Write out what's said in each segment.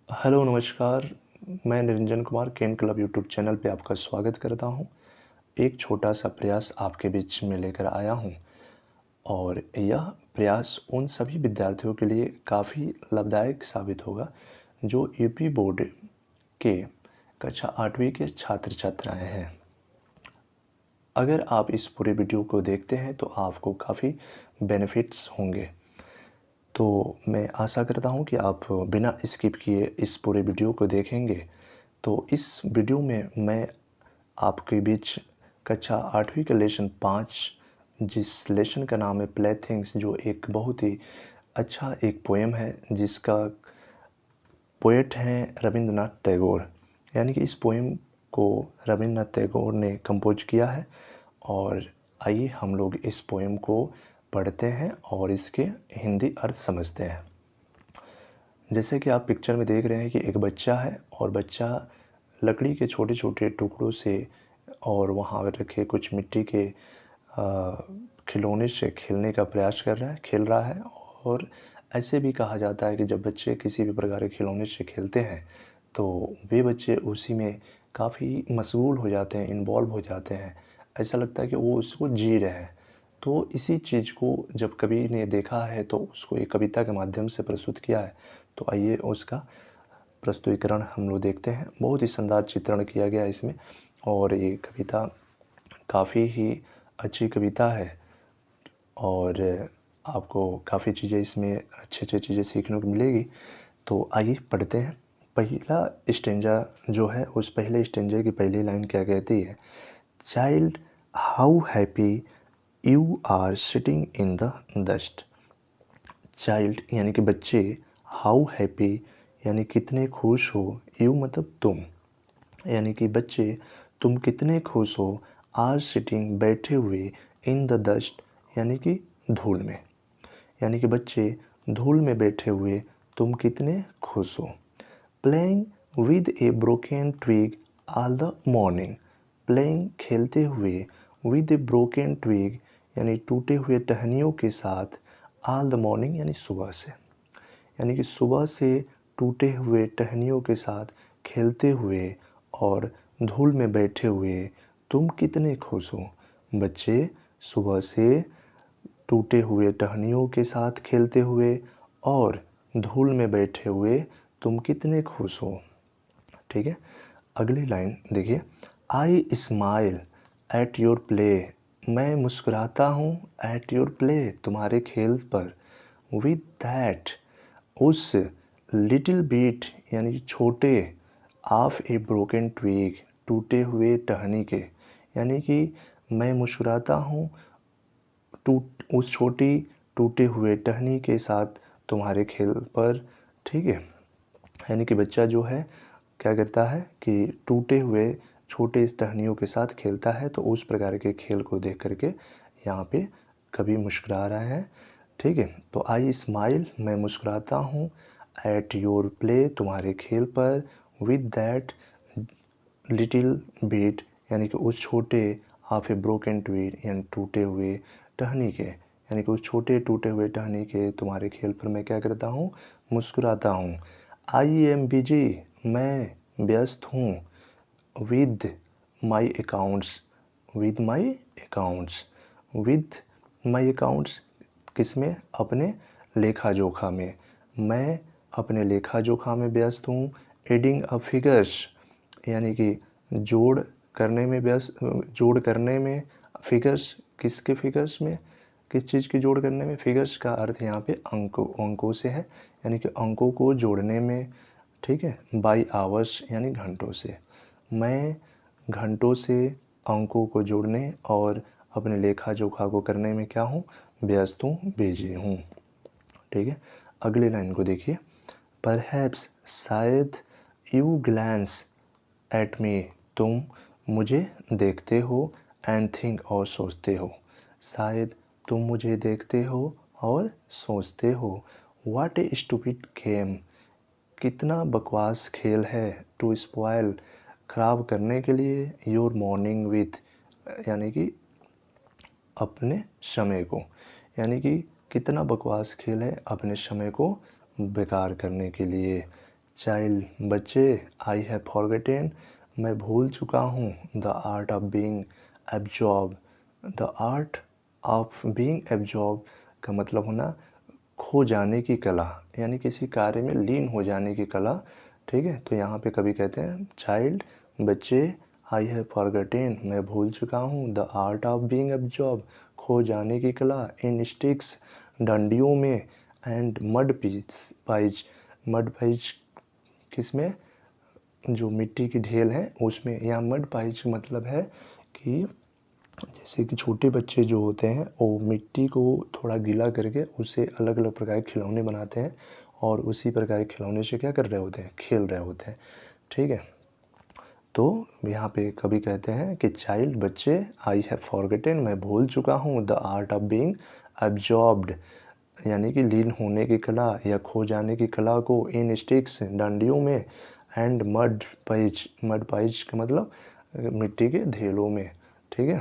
Hello नमस्कार। मैं निरंजन कुमार केन club YouTube channel पे आपका स्वागत करता हूँ। एक छोटा सा प्रयास आपके बीच में लेकर आया हूँ और यह प्रयास उन सभी विद्यार्थियों के लिए काफ़ी लाभदायक साबित होगा जो यूपी बोर्ड के कक्षा 8वीं के छात्र छात्राएँ हैं। अगर आप इस पूरे वीडियो को देखते हैं तो आपको काफ़ी बेनिफिट्स होंगे। तो मैं आशा करता हूँ कि आप बिना स्किप किए इस पूरे वीडियो को देखेंगे। तो इस वीडियो में मैं आपके बीच कक्षा 8वीं का लेसन 5 जिस लेसन का नाम है प्ले थिंग्स, जो एक बहुत ही अच्छा एक पोएम है जिसका पोएट हैं रविंद्रनाथ टैगोर। यानी कि इस पोएम को रविंद्रनाथ टैगोर ने कंपोज किया है। और आइए हम लोग इस पोएम को पढ़ते हैं और इसके हिंदी अर्थ समझते हैं। जैसे कि आप पिक्चर में देख रहे हैं कि एक बच्चा है और बच्चा लकड़ी के छोटे छोटे टुकड़ों से और वहाँ रखे कुछ मिट्टी के खिलौने से खेलने का प्रयास खेल रहा है। और ऐसे भी कहा जाता है कि जब बच्चे किसी भी प्रकार के खिलौने से खेलते हैं तो वे बच्चे उसी में काफ़ी मशगूल हो जाते हैं, इन्वॉल्व हो जाते हैं। ऐसा लगता है कि वो उसको जी रहे हैं। तो इसी चीज़ को जब कवि ने देखा है तो उसको एक कविता के माध्यम से प्रस्तुत किया है। तो आइए उसका प्रस्तुतिकरण हम लोग देखते हैं। बहुत ही शानदार चित्रण किया गया है इसमें और ये कविता काफ़ी ही अच्छी कविता है और आपको काफ़ी चीज़ें इसमें अच्छी चीज़ें सीखने को मिलेगी। तो आइए पढ़ते हैं। पहला स्टेंजा जो है, उस पहले स्टेंजे की पहली लाइन क्या कहती है? Child, how happy you are sitting in the dust. Child यानी कि बच्चे, हाउ हैप्पी यानी कितने खुश हो, यू मतलब तुम, यानी कि बच्चे तुम कितने खुश हो, आर सिटिंग बैठे हुए, इन द डस्ट यानी कि धूल में, यानी कि बच्चे धूल में बैठे हुए तुम कितने खुश हो। Playing with a broken twig all the morning. Playing खेलते हुए, विद ए ब्रोकन ट्विग यानी टूटे हुए टहनियों के साथ, ऑल द मॉर्निंग यानी सुबह से, यानी कि सुबह से टूटे हुए टहनियों के साथ खेलते हुए और धूल में बैठे हुए तुम कितने खुश हो। बच्चे सुबह से टूटे हुए टहनियों के साथ खेलते हुए और धूल में बैठे हुए तुम कितने खुश हो। ठीक है, अगली लाइन देखिए। आई स्माइल एट योर प्ले। मैं मुस्कुराता हूँ एट योर प्ले तुम्हारे खेल पर। विद दैट उस, लिटिल बीट यानी छोटे, ऑफ ए ब्रोकन ट्विग टूटे हुए टहनी के, यानी कि मैं मुस्कुराता हूँ टूट उस छोटी टूटे हुए टहनी के साथ तुम्हारे खेल पर। ठीक है, यानी कि बच्चा जो है क्या करता है कि टूटे हुए छोटे टहनियों के साथ खेलता है। तो उस प्रकार के खेल को देख करके यहाँ पे कभी मुस्कुरा रहा है। ठीक है, तो आई स्माइल मैं मुस्कुराता हूँ, एट योर प्ले तुम्हारे खेल पर, विद दैट लिटिल बीट यानी कि उस छोटे, हाफ ए ब्रोकन ट्वीड यानी टूटे हुए टहनी के, यानी कि उस छोटे टूटे हुए टहनी के तुम्हारे खेल पर मैं क्या करता हूँ, मुस्कुराता हूँ। आई एम बिजी मैं व्यस्त हूँ, with my accounts, with my accounts, with my accounts किस में, अपने लेखा जोखा में। मैं अपने लेखा जोखा में व्यस्त हूँ। एडिंग अ फिगर्स यानी कि जोड़ करने में व्यस्त, जोड़ करने में। फिगर्स किसके फिगर्स में, किस चीज़ की जोड़ करने में? फिगर्स का अर्थ यहाँ पे अंकों से है, यानी कि अंकों को जोड़ने में। ठीक है, बाई आवर्स यानी घंटों से। मैं घंटों से अंकों को जोड़ने और अपने लेखा जोखा को करने में क्या हूँ, व्यस्त हूँ, बिजी हूँ। ठीक है, अगली लाइन को देखिए। परहैप्स शायद, यू ग्लैंस एट मी तुम मुझे देखते हो, एंड थिंक और सोचते हो। शायद तुम मुझे देखते हो और सोचते हो। व्हाट ए स्टूपिड गेम कितना बकवास खेल है, टू स्पॉइल ख़राब करने के लिए, योर मॉर्निंग विथ यानी कि अपने समय को, यानी कि कितना बकवास खेल है अपने समय को बेकार करने के लिए। चाइल्ड बच्चे, आई हैव फॉरगेटेन मैं भूल चुका हूँ, the art of being absorb, the art of being absorb का मतलब होना खो जाने की कला, यानी किसी कार्य में लीन हो जाने की कला। ठीक है, तो यहाँ पे कभी कहते हैं चाइल्ड बच्चे, आई हैव फॉरगेटेन मैं भूल चुका हूँ, the art of being absorb खो जाने की कला, इन स्टिक्स डंडियों में, and mud pies, mud pies किसमें, जो मिट्टी की ढेल है उसमें। यहाँ मड पाइज का मतलब है कि जैसे कि छोटे बच्चे जो होते हैं वो मिट्टी को थोड़ा गीला करके उससे अलग अलग प्रकार के खिलौने बनाते हैं और उसी प्रकार के खिलौने से क्या कर रहे होते हैं, खेल रहे होते हैं। ठीक है, तो यहाँ पे कभी कहते हैं कि चाइल्ड बच्चे, आई हैव फॉरगेटेन मैं भूल चुका हूँ, the art of being absorbed यानी कि लीन होने की कला या खो जाने की कला को, इन स्टिक्स डंडियों में, एंड मड पाइज का मतलब मिट्टी के ढेलों में। ठीक है,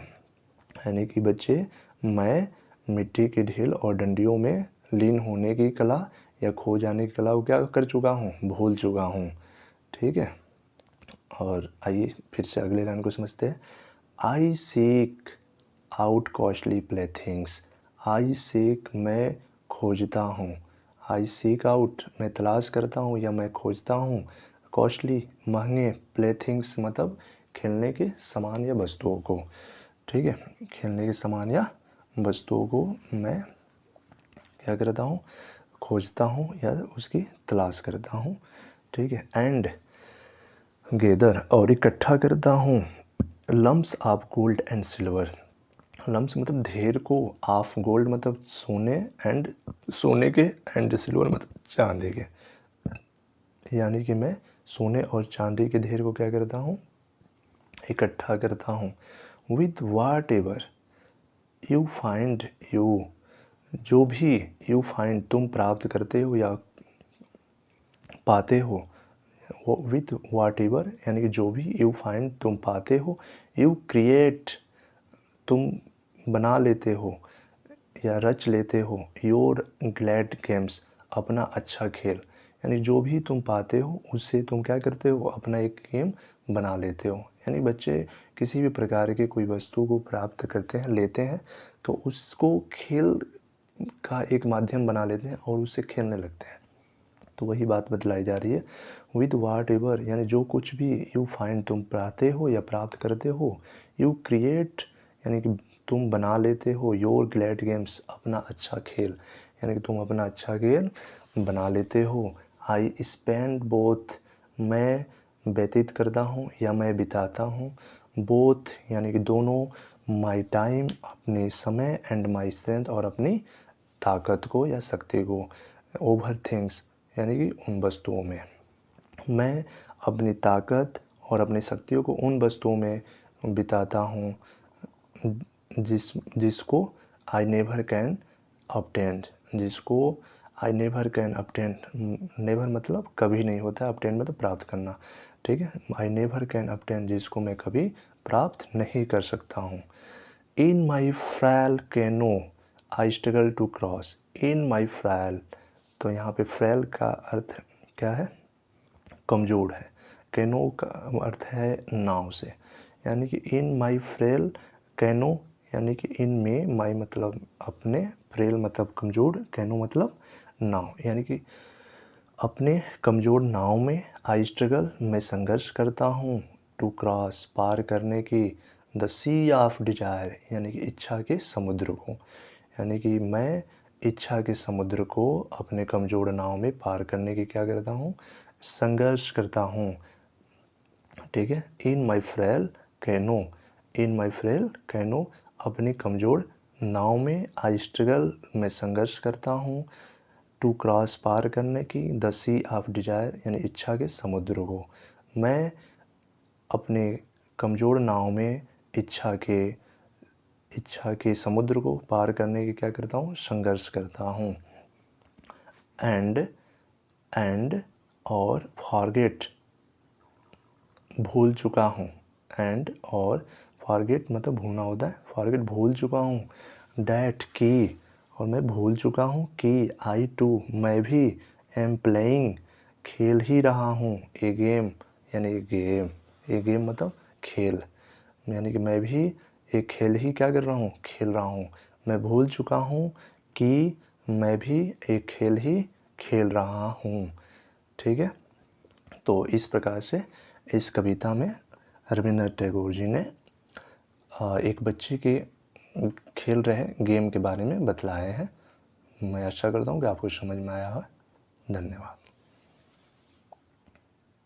यानी कि बच्चे मैं मिट्टी की ढेल और डंडियों में लीन होने की कला या खो जाने की कला को क्या कर चुका हूँ, भूल चुका हूँ। ठीक है, और आइए फिर से अगले लाइन को समझते हैं। I seek out costly playthings, I seek मैं खोजता हूँ, आई सीक आउट मैं तलाश करता हूँ या मैं खोजता हूँ, कॉस्टली महंगे, प्लेथिंग्स मतलब खेलने के सामान या वस्तुओं को। ठीक है, खेलने के सामान या वस्तुओं को मैं क्या करता हूँ, खोजता हूँ या उसकी तलाश करता हूँ। ठीक है, एंड गेदर और इकट्ठा करता हूँ, lumps of gold and silver, lumps मतलब ढेर को, ऑफ गोल्ड मतलब सोने, एंड सोने के, एंड सिल्वर मतलब चांदी के, यानी कि मैं सोने और चांदी के ढेर को क्या करता हूँ, इकट्ठा करता हूँ। With what ever you find, you जो भी, यू फाइंड तुम प्राप्त करते हो या पाते हो, वो विथ वाट एवर यानी कि जो भी, यू फाइंड तुम पाते हो, यू क्रिएट तुम बना लेते हो या रच लेते हो, योर ग्लैड गेम्स अपना अच्छा खेल, यानी जो भी तुम पाते हो उससे तुम क्या करते हो, अपना एक गेम बना लेते हो। यानी बच्चे किसी भी प्रकार के कोई वस्तु को प्राप्त करते हैं, लेते हैं, तो उसको खेल का एक माध्यम बना लेते हैं और उससे खेलने लगते हैं। तो वही बात बतलाई जा रही है, विद वाट एवर यानी जो कुछ भी, यू फाइंड तुम पाते हो या प्राप्त करते हो, यू क्रिएट यानी कि तुम बना लेते हो, योर ग्लैड गेम्स अपना अच्छा खेल, यानी कि तुम अपना अच्छा खेल बना लेते हो। आई स्पेंड बोथ मैं व्यतीत करता हूँ या मैं बिताता हूँ, बोथ यानी कि दोनों, माई टाइम अपने समय, एंड माई स्ट्रेंथ और अपनी ताकत को या शक्ति को, ओवर थिंग्स यानी कि उन वस्तुओं में, मैं अपनी ताकत और अपनी शक्तियों को उन वस्तुओं में बिताता हूँ जिसको आई नेवर कैन ऑब्टेन, जिसको I never can obtain, never मतलब कभी नहीं होता, ऑब्टेन मतलब प्राप्त करना। ठीक है, आई नेवर कैन ऑब्टेन जिसको मैं कभी प्राप्त नहीं कर सकता हूँ। In my frail canoe I struggle to cross, in my frail, तो यहाँ पे फ्रैल का अर्थ क्या है, कमज़ोर है, कैनो का अर्थ है नाव से, यानी कि इन माई फ्रेल कैनो यानी कि इन में, माई मतलब अपने, फ्रेल मतलब कमज़ोर, कैनो मतलब नाव, यानी कि अपने कमज़ोर नाव में, आई स्ट्रगल मैं संघर्ष करता हूँ, टू क्रॉस पार करने की, द सी ऑफ डिजायर यानी कि इच्छा के समुद्र को, यानी कि मैं इच्छा के समुद्र को अपने कमज़ोर नाव में पार करने की क्या करता हूँ, संघर्ष करता हूँ। ठीक है, इन माई फ्रेल कैनो, इन माई फ्रेल कैनो अपनी कमज़ोर नाव में, आई स्ट्रगल मैं संघर्ष करता हूँ, टू क्रॉस पार करने की, द सी ऑफ डिजायर यानी इच्छा के समुद्र को, मैं अपने कमज़ोर नाव में इच्छा के समुद्र को पार करने की क्या करता हूँ, संघर्ष करता हूँ। एंड और फॉरगेट भूल चुका हूँ, एंड और फॉरगेट मतलब भूलना होता है, फॉरगेट भूल चुका हूँ, डैट की और मैं भूल चुका हूँ कि, आई टू मैं भी, एम प्लेइंग खेल ही रहा हूँ ए गेम, यानी गेम, ए गेम मतलब खेल, यानी कि मैं भी एक खेल ही क्या कर रहा हूँ, खेल रहा हूँ। मैं भूल चुका हूँ कि मैं भी एक खेल ही खेल रहा हूँ। ठीक है, तो इस प्रकार से इस कविता में रविंद्रनाथ टैगोर जी ने एक बच्चे के खेल रहे गेम के बारे में बतलाए हैं। मैं आशा करता हूँ कि आपको समझ में आया हो। धन्यवाद।